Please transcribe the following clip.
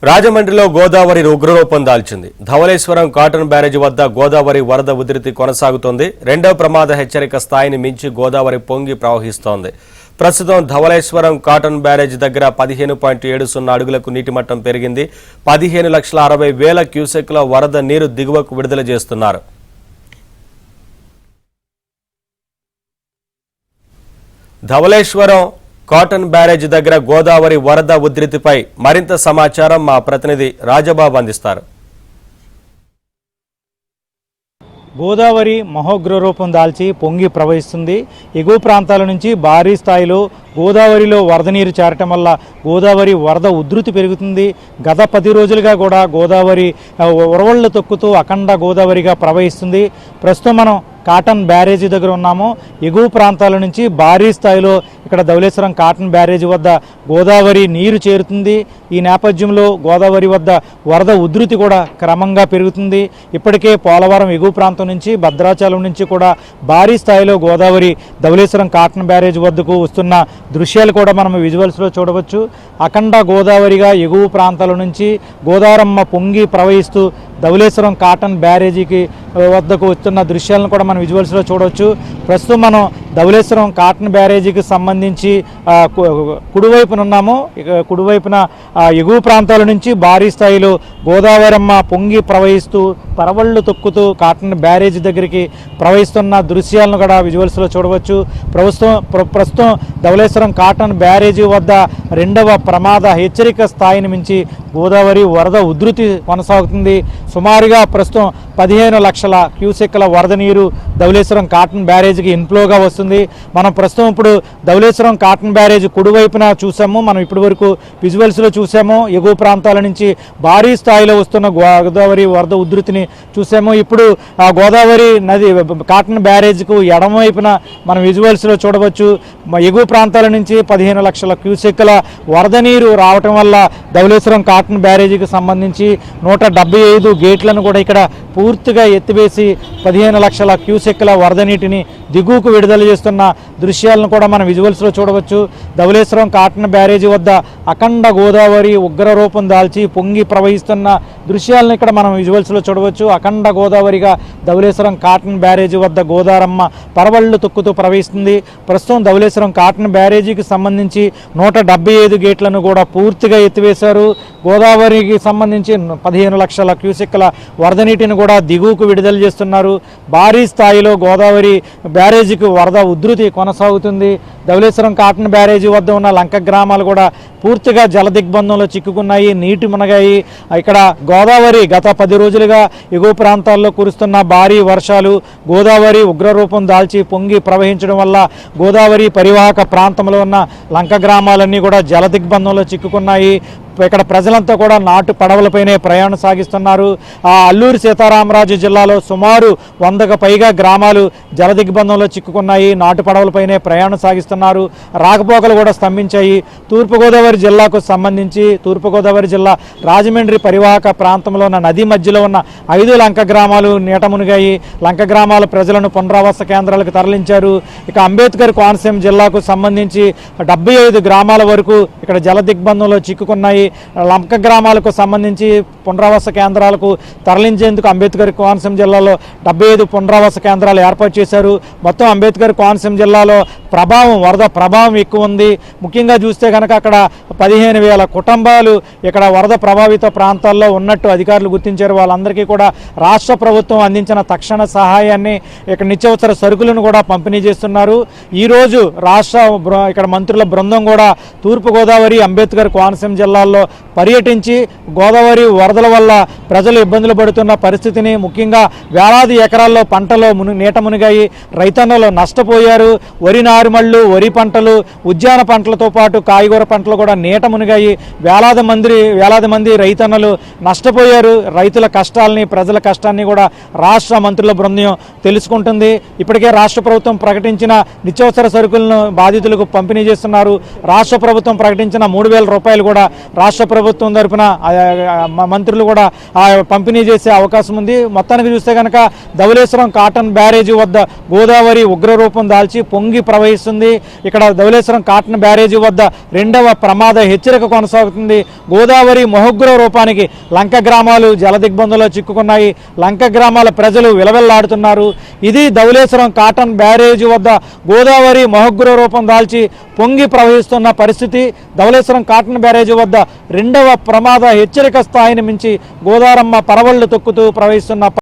రాజమండ్రిలో గోదావరి ఉగ్రరూపం దాల్చింది. Dhavaleswaram Cotton barrage వద్ద గోదావరి వరద ఉధృతి కొనసాగుతోంది. రెండవ ప్రమాద హెచ్చరిక స్థాయిని మించి గోదావరి పొంగి ప్రవహిస్తోంది. ప్రస్తుతం ధవళేశ్వరం కాటన్ బ్యారేజీ దగ్గర 15.70 అడుగులకు నీటి మట్టం పెరిగింది. 15,60,000 క్యూసెక్ల వరద నీరు దిగువకు విడుదల చేస్తున్నారు. ధవళేశ్వరం కాటన్ బ్యారేజ్ దగ్గర గోదావరి వరద ఉధృతిపై మరింత సమాచారం మా ప్రతినిధి రాజబాబు అందిస్తారు. గోదావరి మహోగ్ర రూపం దాల్చి పొంగి ప్రవహిస్తుంది. ఎగువ ప్రాంతాల నుంచి భారీ స్థాయిలో గోదావరిలో వరద నీరు చేరటం వల్ల గోదావరి వరద ఉధృతి పెరుగుతుంది. గత 10 రోజులుగా కూడా గోదావరి ఉరవళ్ళు తొక్కుతూ అఖండ గోదావరిగా ప్రవహిస్తుంది. ప్రస్తుతం మనం కాటన్ బ్యారేజీ దగ్గర ఉన్నాము. ఎగువ ప్రాంతాల నుంచి భారీ స్థాయిలో ఇక్కడ ధవళేశ్వరం కాటన్ బ్యారేజీ వద్ద గోదావరి నీరు చేరుతుంది. ఈ నేపథ్యంలో గోదావరి వద్ద వరద ఉధృతి కూడా క్రమంగా పెరుగుతుంది. ఇప్పటికే పోలవరం ఎగువ ప్రాంతం నుంచి భద్రాచలం నుంచి కూడా భారీ స్థాయిలో గోదావరి ధవళేశ్వరం కాటన్ బ్యారేజీ వద్దకు వస్తున్న దృశ్యాలు కూడా మనం విజువల్స్లో చూడవచ్చు. అఖండ గోదావరిగా ఎగువ ప్రాంతాల నుంచి గోదావరమ్మ పొంగి ప్రవహిస్తూ ధవళేశ్వరం కాటన్ బ్యారేజీకి వద్దకు వస్తున్న దృశ్యాలను కూడా మనం విజువల్స్లో చూడవచ్చు. ప్రస్తుతం మనం ధవళేశ్వరం కాటన్ బ్యారేజీకి సంబంధించి కుడివైపున ఉన్నాము. కుడివైపున ఎగువ ప్రాంతాల నుంచి భారీ స్థాయిలో గోదావరమ్మ పొంగి ప్రవహిస్తూ పరవళ్ళు తొక్కుతూ కాటన్ బ్యారేజీ దగ్గరికి ప్రవహిస్తున్న దృశ్యాలను కూడా విజువల్స్లో చూడవచ్చు. ప్రస్తుతం ధవళేశ్వరం కాటన్ బ్యారేజీ వద్ద రెండవ ప్రమాద హెచ్చరిక స్థాయిని మించి గోదావరి వరద ఉధృతి కొనసాగుతుంది. సుమారుగా ప్రస్తుతం 15 లక్షల క్యూసెక్ల వరద నీరు ధవళేశ్వరం కాటన్ బ్యారేజీకి ఇన్ఫ్లోగా వస్తుంది. మనం ప్రస్తుతం ఇప్పుడు ధవళేశ్వరం కాటన్ బ్యారేజీ కుడివైపున చూసాము. మనం ఇప్పటి వరకు విజువల్స్లో చూసాము. ఎగువ ప్రాంతాల నుంచి భారీ స్థాయిలో వస్తున్న గోదావరి వరద ఉధృతిని చూసాము. ఇప్పుడు ఆ గోదావరి నది కాటన్ బ్యారేజీకు ఎడమవైపున మనం విజువల్స్లో చూడవచ్చు. ఎగువ ప్రాంతాల నుంచి 15 లక్షల క్యూసెక్ల వరద నీరు రావటం వల్ల ధవళేశ్వరం కాటన్ బ్యారేజీకి సంబంధించి 175 గేట్లను కూడా ఇక్కడ పూర్తిగా ఎత్తివేసి 15 లక్షల క్యూసెక్ల వరద నీటిని దిగువకు విడుదల చేస్తున్న దృశ్యాలను కూడా మనం విజువల్స్లో చూడవచ్చు. ధవళేశ్వరం కాటన్ బ్యారేజీ వద్ద అఖండ గోదావరి ఉగ్ర రూపం దాల్చి పొంగి ప్రవహిస్తున్న దృశ్యాలను ఇక్కడ మనం విజువల్స్లో చూడవచ్చు. అఖండ గోదావరిగా ధవళేశ్వరం కాటన్ బ్యారేజీ వద్ద గోదావరమ్మ పరవళ్ళు తొక్కుతూ ప్రవహిస్తుంది. ప్రస్తుతం ధవళేశ్వరం కాటన్ బ్యారేజీకి సంబంధించి 175 గేట్లను కూడా పూర్తిగా ఎత్తివేశారు. గోదావరికి సంబంధించి 15 లక్షల క్యూసెక్ల వరద నీటిని కూడా దిగువకు విడుదల చేస్తున్నారు. భారీ స్థాయిలో గోదావరి బ్యారేజీకి వరద ఉధృతి కొనసాగుతుంది. ధవళేశ్వరం కాటన్ బ్యారేజీ వద్ద ఉన్న లంక గ్రామాలు కూడా పూర్తిగా జల దిగ్బంధంలో చిక్కుకున్నాయి, నీటి మునగాయి. ఇక్కడ గోదావరి గత 10 రోజులుగా ఎగువ ప్రాంతాల్లో కురుస్తున్న భారీ వర్షాలు గోదావరి ఉగ్రరూపం దాల్చి పొంగి ప్రవహించడం వల్ల గోదావరి పరివాహక ప్రాంతంలో ఉన్న లంక గ్రామాలన్నీ కూడా జల దిగ్బంధంలో చిక్కుకున్నాయి. ఇక్కడ ప్రజలంతా కూడా నాటు పడవలపైనే ప్రయాణం సాగిస్తున్నారు. అల్లూరి సీతారామరాజు జిల్లాలో సుమారు 100కు పైగా గ్రామాలు జల దిగ్బంధంలో చిక్కుకున్నాయి. నాటు పడవలపైనే ప్రయాణం సాగిస్తున్నారు. రాకపోకలు కూడా స్తంభించాయి. తూర్పుగోదావరి జిల్లాకు సంబంధించి తూర్పుగోదావరి జిల్లా రాజమండ్రి పరివాహక ప్రాంతంలో ఉన్న నది మధ్యలో ఉన్న 5 లంక గ్రామాలు నీట మునిగాయి. లంక గ్రామాల ప్రజలను పునరావాస కేంద్రాలకు తరలించారు. ఇక అంబేద్కర్ కోనసీమ జిల్లాకు సంబంధించి 75 గ్రామాల వరకు ఇక్కడ జల దిగ్బంధంలో చిక్కుకున్నాయి. లంక గ్రామాలకు సంబంధించి పునరావాస కేంద్రాలకు తరలించేందుకు అంబేద్కర్ కోనసీమ జిల్లాలో 75 పునరావాస కేంద్రాలు ఏర్పాటు చేశారు. మొత్తం అంబేద్కర్ కోనసీమ జిల్లాలో వరద ప్రభావం ఎక్కువ ఉంది. ముఖ్యంగా చూస్తే కనుక అక్కడ 15,000 కుటుంబాలు ఇక్కడ వరద ప్రభావిత ప్రాంతాల్లో ఉన్నట్టు అధికారులు గుర్తించారు. వాళ్ళందరికీ కూడా రాష్ట్ర ప్రభుత్వం అందించిన తక్షణ సహాయాన్ని ఇక్కడ నిత్యావసర సరుకులను కూడా పంపిణీ చేస్తున్నారు. ఈరోజు ఇక్కడ మంత్రుల బృందం కూడా తూర్పుగోదావరి అంబేద్కర్ కోనసీమ జిల్లాల్లో పర్యటించి గోదావరి వరదల వల్ల ప్రజలు ఇబ్బందులు పడుతున్న పరిస్థితిని, ముఖ్యంగా వేలాది ఎకరాల్లో పంటలో నీట మునిగాయి, రైతన్నలు నష్టపోయారు. వరి నారుమళ్ళు, వరి పంటలు, ఉద్యాన పంటలతో పాటు కాయగూర పంటలు కూడా నీట మునిగాయి. వేలాది మంది రైతన్నలు నష్టపోయారు. రైతుల కష్టాలని, ప్రజల కష్టాన్ని కూడా రాష్ట్ర మంత్రుల బృందం తెలుసుకుంటుంది. ఇప్పటికే రాష్ట్ర ప్రభుత్వం ప్రకటించిన నిత్యావసర సరుకులను బాధితులకు పంపిణీ చేస్తున్నారు. రాష్ట్ర ప్రభుత్వం ప్రకటించిన 3,000 రూపాయలు కూడా రాష్ట్ర ప్రభుత్వం తరపున మంత్రులు కూడా పంపిణీ చేసే అవకాశం ఉంది. మొత్తానికి చూస్తే కనుక ధవళేశ్వరం కాటన్ బ్యారేజీ వద్ద గోదావరి ఉగ్రరూపం దాల్చి పొంగి ప్రవహిస్తుంది. ఇక్కడ ధవళేశ్వరం కాటన్ బ్యారేజీ వద్ద రెండవ ప్రమాద హెచ్చరిక కొనసాగుతుంది. గోదావరి మహోగ్ర రూపానికి లంక గ్రామాలు జలదిగ్బంధంలో చిక్కుకున్నాయి. లంక గ్రామాల ప్రజలు విలవెల్లాడుతున్నారు. ఇది ధవళేశ్వరం కాటన్ బ్యారేజీ వద్ద గోదావరి మహోగ్ర రూపం దాల్చి పొంగి ప్రవహిస్తున్న పరిస్థితి. ధవళేశ్వరం కాటన్ బ్యారేజీ వద్ద రెండవ ప్రమాద హెచ్చరిక స్థాయిని మించి గోదావరమ్మ పరవళ్లు తొక్కుతూ ప్రవహిస్తున్న